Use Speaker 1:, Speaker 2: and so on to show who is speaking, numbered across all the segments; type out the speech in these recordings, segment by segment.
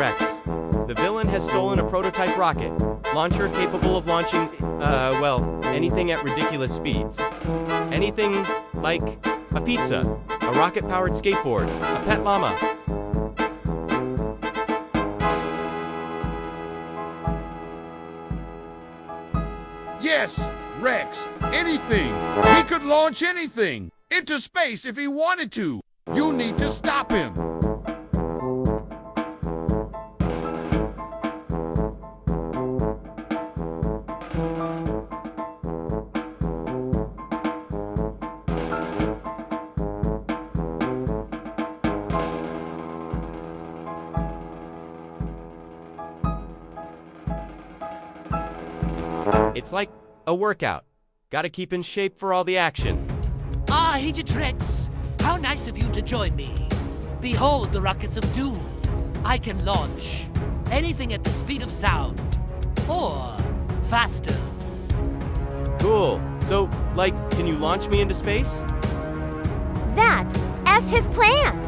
Speaker 1: Rex. The villain has stolen a prototype rocket launcher capable of launching, anything at ridiculous speeds. Anything like a pizza, a rocket-powered skateboard, a pet llama.
Speaker 2: Yes, Rex, anything. He could launch anything into space if he wanted to. You need to stop him.
Speaker 1: It's like a workout. Gotta keep in shape for all the action.
Speaker 3: Ah, Agent Rex, how nice of you to join me. Behold the rockets of doom. I can launch anything at the speed of sound, or faster.
Speaker 1: Cool. So, can you launch me into space?
Speaker 4: That as his plan.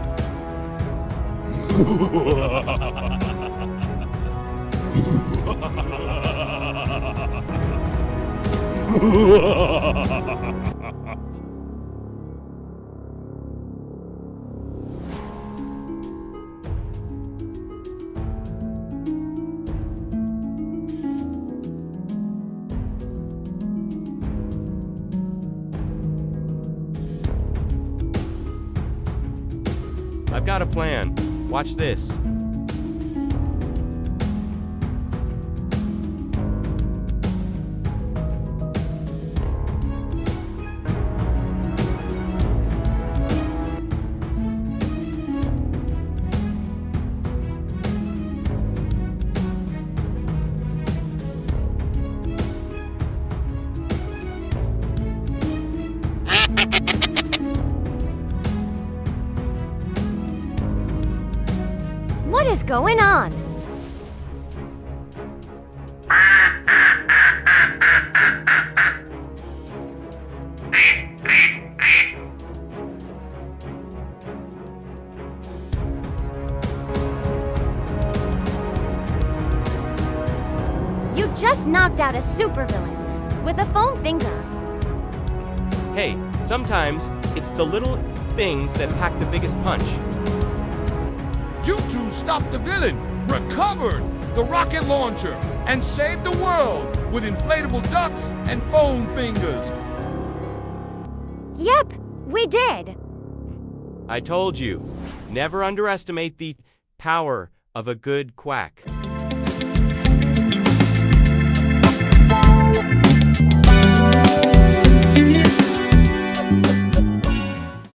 Speaker 1: I've got a plan. Watch this.
Speaker 4: What is going on? You just knocked out a supervillain with a foam finger.
Speaker 1: Hey, sometimes it's the little things that pack the biggest punch.
Speaker 2: You two stopped the villain, recovered the rocket launcher, and saved the world with inflatable ducks and foam fingers.
Speaker 4: Yep, we did.
Speaker 1: I told you, never underestimate the power of a good quack.